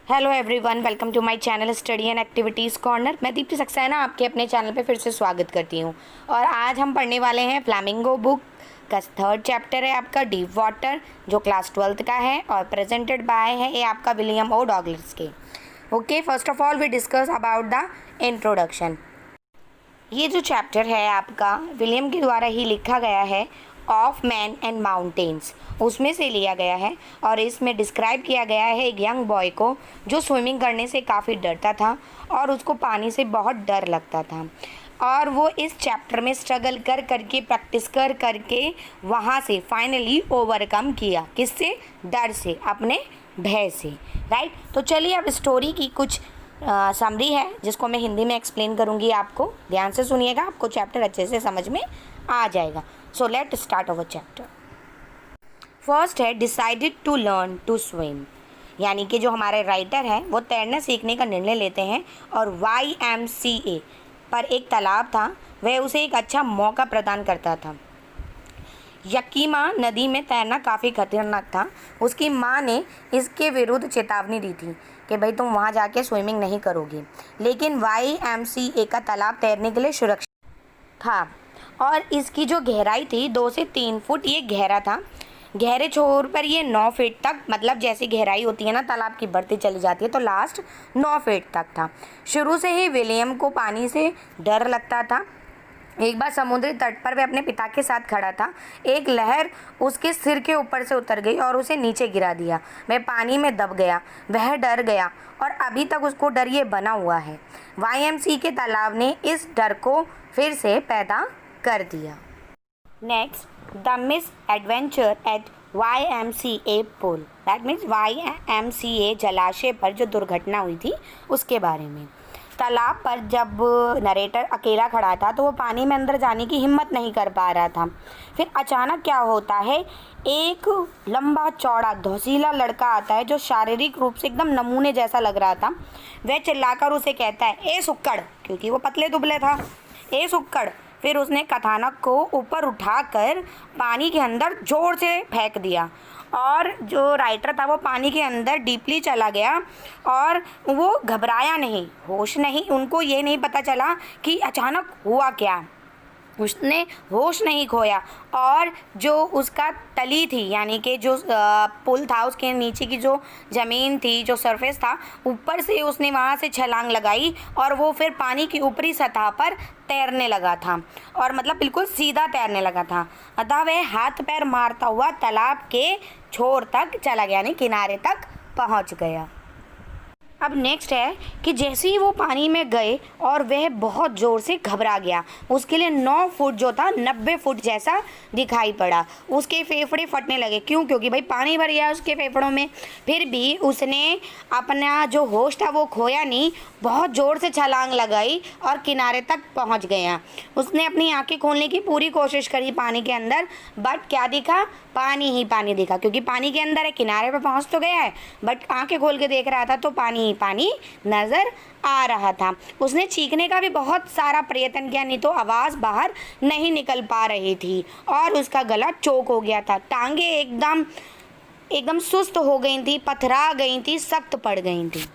Hello everyone, welcome to my channel study and activities corner. मैं दीप्ति सक्सेना आपके अपने channel पे फिर से स्वागत करती हूँ। और आज हम पढ़ने वाले हैं फ्लैमिंगो बुक का थर्ड चैप्टर है आपका डीप वाटर, जो क्लास 12th का है और प्रेजेंटेड बाय है ये आपका विलियम ओ डॉगलस के। Okay, first of all we discuss about the introduction. ये जो चैप्टर है आपका विलियम के द्वारा ही लिखा गया है, ऑफ मैन एंड माउंटेन्स, उसमें से लिया गया है। और इसमें डिस्क्राइब किया गया है एक यंग बॉय को जो स्विमिंग करने से काफ़ी डरता था और उसको पानी से बहुत डर लगता था। और वो इस चैप्टर में स्ट्रगल कर करके प्रैक्टिस कर करके वहाँ से फाइनली ओवरकम किया। किससे? डर से, अपने भय से। राइट, तो चलिए अब स्टोरी की कुछ समरी है जिसको मैं हिंदी में एक्सप्लेन करूँगी आपको। ध्यान से सुनिएगा, आपको चैप्टर अच्छे से समझ में आ जाएगा। So let start our chapter. First है decided to learn to swim, यानी कि जो हमारे राइटर हैं वो तैरना सीखने का निर्णय लेते हैं और YMCA पर एक तालाब था, वह उसे एक अच्छा मौका प्रदान करता था। यकीमा नदी में तैरना काफ़ी खतरनाक था। उसकी माँ ने इसके विरुद्ध चेतावनी दी थी कि भाई तुम वहाँ जाके स्विमिंग नहीं करोगी, लेकिन YMCA का तालाब तैरने के लिए सुरक्षित था और इसकी जो गहराई थी 2 से 3 फुट ये गहरा था। गहरे छोर पर ये 9 फीट तक, मतलब जैसी गहराई होती है ना तालाब की बढ़ती चली जाती है, तो लास्ट 9 फीट तक था। शुरू से ही विलियम को पानी से डर लगता था। एक बार समुद्री तट पर वह अपने पिता के साथ खड़ा था। एक लहर उसके सिर के ऊपर से उतर गई और उसे नीचे गिरा दिया। वह पानी में दब गया। वह डर गया और अभी तक उसको डर ये बना हुआ है। YMCA के तालाब ने इस डर को फिर से पैदा कर दिया। Next, the misadventure at YMCA pool, that means YMCA जलाशय पर जो दुर्घटना हुई थी उसके बारे में। तालाब पर जब नरेटर अकेला खड़ा था तो वो पानी में अंदर जाने की हिम्मत नहीं कर पा रहा था। फिर अचानक क्या होता है, एक लंबा चौड़ा धौसीला लड़का आता है जो शारीरिक रूप से एकदम नमूने जैसा लग रहा था। वह चिल्लाकर उसे कहता है, ए सुक्कड़, क्योंकि वो पतले दुबले था, ए सुक्कड़। फिर उसने कथानक को ऊपर उठाकर पानी के अंदर जोर से फेंक दिया और जो राइटर था वो पानी के अंदर डीपली चला गया और वो घबराया नहीं, होश नहीं, उनको ये नहीं पता चला कि अचानक हुआ क्या। उसने होश नहीं खोया और जो उसका तली थी, यानी कि जो पुल था उसके नीचे की जो ज़मीन थी, जो सरफेस था, ऊपर से उसने वहाँ से छलांग लगाई और वो फिर पानी की ऊपरी सतह पर तैरने लगा था और मतलब बिल्कुल सीधा तैरने लगा था। अतः वह हाथ पैर मारता हुआ तालाब के छोर तक चला गया, यानी किनारे तक पहुँच गया। अब नेक्स्ट है कि जैसे ही वो पानी में गए और वह बहुत ज़ोर से घबरा गया। उसके लिए 9 फुट जो था 90 फुट जैसा दिखाई पड़ा। उसके फेफड़े फटने लगे। क्यों? क्योंकि भाई पानी भर गया उसके फेफड़ों में। फिर भी उसने अपना जो होश था वो खोया नहीं, बहुत ज़ोर से छलांग लगाई और किनारे तक पहुंच गया। उसने अपनी आंखें खोलने की पूरी कोशिश करी पानी के अंदर, बट क्या दिखा? पानी ही पानी दिखा, क्योंकि पानी के अंदर है, किनारे पर पहुंच तो गया है बट आंखें खोल के देख रहा था तो पानी ही पानी नज़र आ रहा था। उसने चीखने का भी बहुत सारा प्रयत्न किया, नहीं तो आवाज़ बाहर नहीं निकल पा रही थी और उसका गला चोक हो गया था। टांगे एकदम सुस्त हो गई थी, पथरा गई थी, सख्त पड़ गई थी।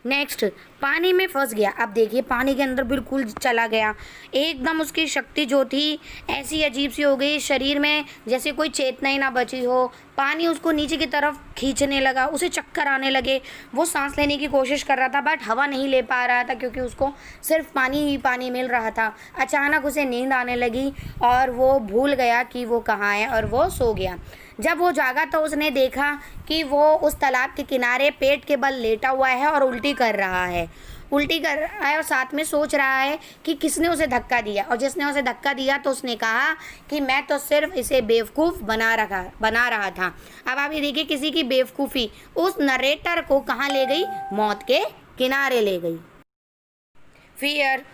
नेक्स्ट, पानी में फंस गया। अब देखिए पानी के अंदर बिल्कुल चला गया, एकदम उसकी शक्ति जो थी ऐसी अजीब सी हो गई शरीर में, जैसे कोई चेतना ही ना बची हो। पानी उसको नीचे की तरफ खींचने लगा, उसे चक्कर आने लगे। वो सांस लेने की कोशिश कर रहा था बट हवा नहीं ले पा रहा था क्योंकि उसको सिर्फ पानी ही पानी मिल रहा था। अचानक उसे नींद आने लगी और वो भूल गया कि वो कहाँ है और वो सो गया। जब वो जागा तो उसने देखा कि वो उस तालाब के किनारे पेट के बल लेटा हुआ है और उल्टी कर रहा है और साथ में सोच रहा है कि किसने उसे धक्का दिया। और जिसने उसे धक्का दिया तो उसने कहा कि मैं तो सिर्फ इसे बेवकूफ़ बना रहा था। अब आप ये देखिए किसी की बेवकूफ़ी उस नरेटर को कहाँ ले गई? मौत के किनारे ले गई। फियर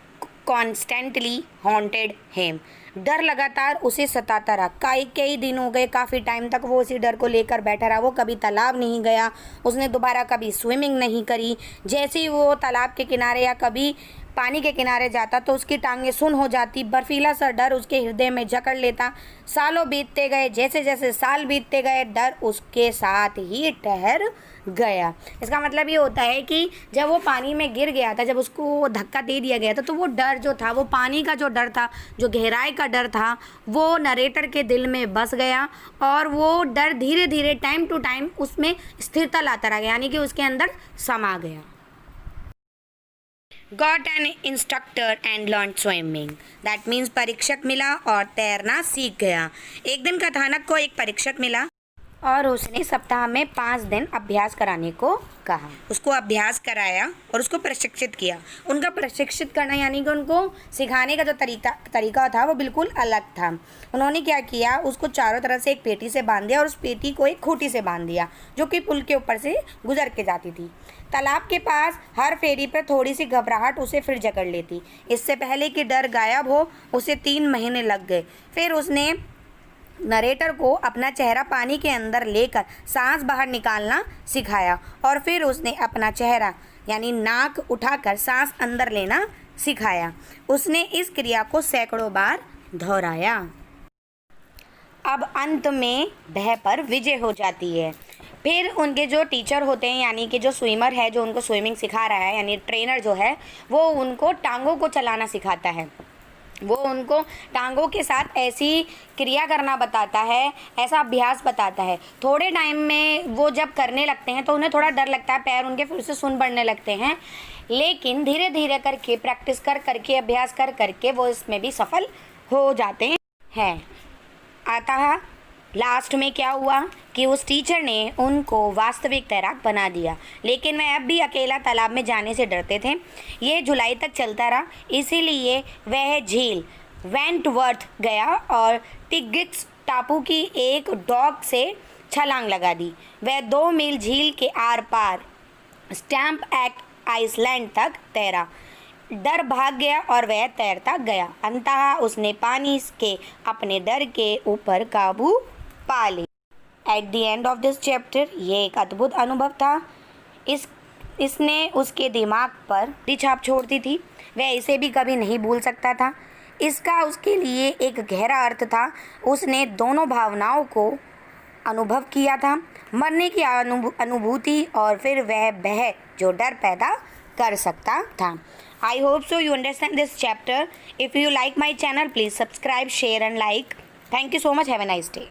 कॉन्स्टेंटली हॉन्टेड हिम, डर लगातार उसे सताता रहा। कई दिन हो गए, काफ़ी टाइम तक वो उसी डर को लेकर बैठा रहा। वो कभी तालाब नहीं गया, उसने दोबारा कभी स्विमिंग नहीं करी। जैसे ही वो तालाब के किनारे या कभी पानी के किनारे जाता तो उसकी टांगें सुन्न हो जाती, बर्फीला सा डर उसके हृदय में जकड़ लेता। सालों बीतते गए, जैसे जैसे साल बीतते गए डर उसके साथ ही ठहर गया। इसका मतलब ये होता है कि जब वो पानी में गिर गया था, जब उसको धक्का दे दिया गया था, तो वो डर जो था, वो पानी का जो डर था, जो गहराई का डर था, वो नरेटर के दिल में बस गया और वो डर धीरे धीरे टाइम टू टाइम उसमें स्थिरता लाता रह गया, यानी कि उसके अंदर समा गया। Got an instructor and learned swimming. That means परीक्षक मिला और तैरना सीख गया। एक दिन कथानक को एक परीक्षक मिला और उसने सप्ताह में 5 दिन अभ्यास कराने को कहा। उसको अभ्यास कराया और उसको प्रशिक्षित किया। उनका प्रशिक्षित करना यानी कि उनको सिखाने का जो तरीका था वो बिल्कुल अलग था। उन्होंने क्या किया, उसको चारों तरफ से एक पेटी से बांध दिया और उस पेटी को एक खूंटी से बांध दिया जो कि पुल के ऊपर से गुजर के जाती थी। तालाब के पास हर फेरी पर थोड़ी सी घबराहट उसे फिर जकड़ लेती। इससे पहले कि डर गायब हो उसे 3 महीने लग गए। फिर उसने नरेटर को अपना चेहरा पानी के अंदर लेकर सांस बाहर निकालना सिखाया और फिर उसने अपना चेहरा यानी नाक उठाकर सांस अंदर लेना सिखाया। उसने इस क्रिया को सैकड़ों बार दोहराया। अब अंत में भय पर विजय हो जाती है। फिर उनके जो टीचर होते हैं यानी कि जो स्विमर है, जो उनको स्विमिंग सिखा रहा है यानी ट्रेनर जो है, वो उनको टांगों को चलाना सिखाता है। वो उनको टांगों के साथ ऐसी क्रिया करना बताता है, ऐसा अभ्यास बताता है। थोड़े टाइम में वो जब करने लगते हैं तो उन्हें थोड़ा डर लगता है, पैर उनके फिर से सुन्न पड़ने लगते हैं, लेकिन धीरे धीरे करके प्रैक्टिस करके अभ्यास करके वो इसमें भी सफल हो जाते हैं। अतः लास्ट में क्या हुआ कि उस टीचर ने उनको वास्तविक तैराक बना दिया, लेकिन वह अब भी अकेला तालाब में जाने से डरते थे। ये जुलाई तक चलता रहा, इसीलिए वह झील वेंटवर्थ गया और टिग्रिस टापू की एक डॉक से छलांग लगा दी। वह 2 मील झील के आर पार स्टैम्प एक्ट आइसलैंड तक तैरा। डर भाग गया और वह तैरता गया। अंततः उसने पानी के अपने डर के ऊपर काबू पा लिया। At the end of this chapter, ये एक अद्भुत अनुभव था। इसने उसके दिमाग पर भी छाप छोड़ती थी। वह इसे भी कभी नहीं भूल सकता था। इसका उसके लिए एक गहरा अर्थ था। उसने दोनों भावनाओं को अनुभव किया था, मरने की अनुभूति और फिर वह भय जो डर पैदा कर सकता था। I hope so you understand this chapter. If you like my channel, please subscribe, share and like. Thank you so much. Have a nice day.